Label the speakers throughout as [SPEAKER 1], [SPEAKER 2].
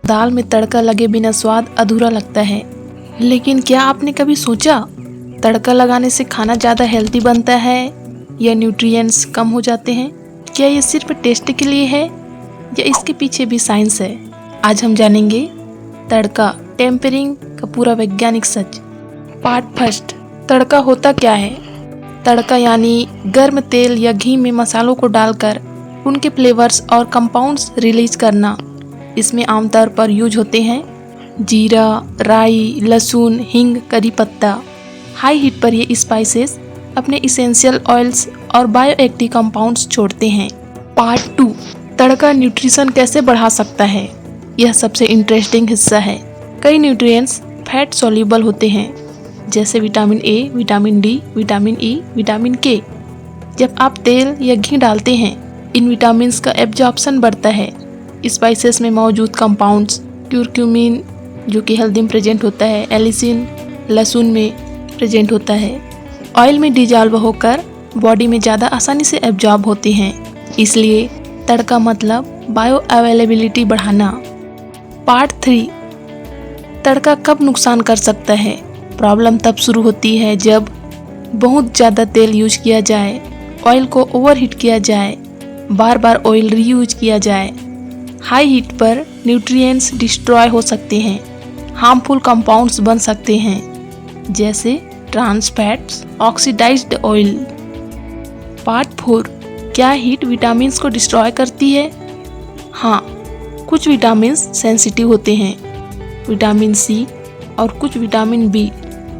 [SPEAKER 1] दाल में तड़का लगे बिना स्वाद अधूरा लगता है। लेकिन क्या आपने कभी सोचा तड़का लगाने से खाना ज़्यादा हेल्दी बनता है या न्यूट्रिएंट्स कम हो जाते हैं? क्या ये सिर्फ टेस्ट के लिए है या इसके पीछे भी साइंस है? आज हम जानेंगे तड़का टेम्परिंग का पूरा वैज्ञानिक सच। पार्ट फर्स्ट, तड़का होता क्या है? तड़का यानी गर्म तेल या घी में मसालों को डालकर उनके फ्लेवर्स और कंपाउंड्स रिलीज करना। इसमें आमतौर पर यूज होते हैं जीरा, राई, लहसुन, हींग, करी पत्ता। हाई हीट पर ये स्पाइसेस अपने इसेंशियल ऑयल्स और बायोएक्टिव कंपाउंड्स छोड़ते हैं। पार्ट 2, तड़का न्यूट्रिशन कैसे बढ़ा सकता है? यह सबसे इंटरेस्टिंग हिस्सा है। कई न्यूट्रिएंट्स फैट सॉल्युबल होते हैं जैसे vitamin A, vitamin D, vitamin E, vitamin के। जब आप तेल या घी डालते हैं इन विटामिन्स का एब्जॉर्प्शन बढ़ता है। स्पाइसेस में मौजूद कंपाउंड्स क्यूरक्यूमिन जो कि हल्दी में प्रेजेंट होता है, एलिसिन लहसुन में प्रेजेंट होता है, ऑयल में डिजॉल्व होकर बॉडी में ज़्यादा आसानी से एब्जॉर्ब होते हैं। इसलिए तड़का मतलब बायो अवेलेबिलिटी बढ़ाना। पार्ट 3, तड़का कब नुकसान कर सकता है? प्रॉब्लम तब शुरू होती है जब बहुत ज़्यादा तेल यूज किया जाए, ऑयल को ओवरहीट किया जाए, बार बार ऑयल रीयूज किया जाए। हाई हीट पर न्यूट्रिएंट्स डिस्ट्रॉय हो सकते हैं, हार्मफुल कंपाउंड्स बन सकते हैं जैसे trans fats, oxidized oil. Part 4, क्या हीट विटामिन्स को डिस्ट्रॉय करती है? हाँ, कुछ विटामिन्स सेंसिटिव होते हैं, विटामिन सी और कुछ विटामिन बी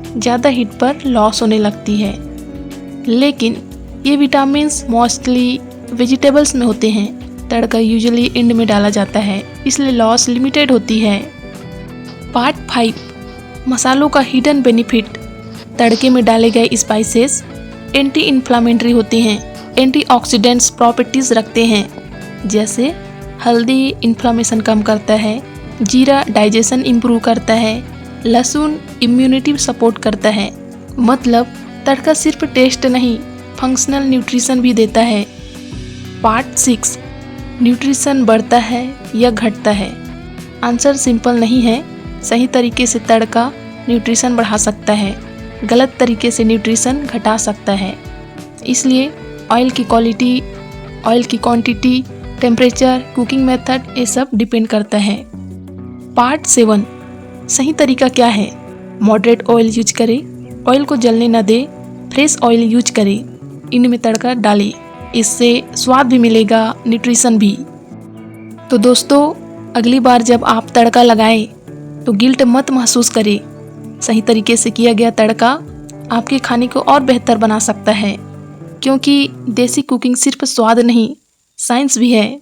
[SPEAKER 1] ज़्यादा हीट पर लॉस होने लगती है। लेकिन ये विटामिन्स मोस्टली वेजिटेबल्स में होते हैं। तड़का यूजुअली एंड में डाला जाता है इसलिए लॉस लिमिटेड होती है। पार्ट 5, मसालों का हिडन बेनिफिट। तड़के में डाले गए स्पाइसेस एंटी इन्फ्लामेटरी होते हैं, एंटीऑक्सीडेंट्स प्रॉपर्टीज रखते हैं जैसे हल्दी इन्फ्लामेशन कम करता है, जीरा डाइजेशन इम्प्रूव करता है, लहसुन इम्यूनिटी सपोर्ट करता है। मतलब तड़का सिर्फ टेस्ट नहीं, फंक्शनल न्यूट्रिशन भी देता है। पार्ट 6, न्यूट्रिशन बढ़ता है या घटता है? आंसर सिंपल नहीं है। सही तरीके से तड़का न्यूट्रिशन बढ़ा सकता है, गलत तरीके से न्यूट्रिशन घटा सकता है। इसलिए ऑयल की क्वालिटी, ऑयल की क्वांटिटी, टेम्परेचर, कुकिंग मेथड ये सब डिपेंड करता है। पार्ट 7, सही तरीका क्या है? मॉडरेट ऑयल यूज करें, ऑयल को जलने न दे, फ्रेश ऑयल यूज करें, इनमें तड़का डालें, इससे स्वाद भी मिलेगा, न्यूट्रिशन भी। तो दोस्तों, अगली बार जब आप तड़का लगाएं तो गिल्ट मत महसूस करें। सही तरीके से किया गया तड़का आपके खाने को और बेहतर बना सकता है, क्योंकि देसी कुकिंग सिर्फ स्वाद नहीं, साइंस भी है।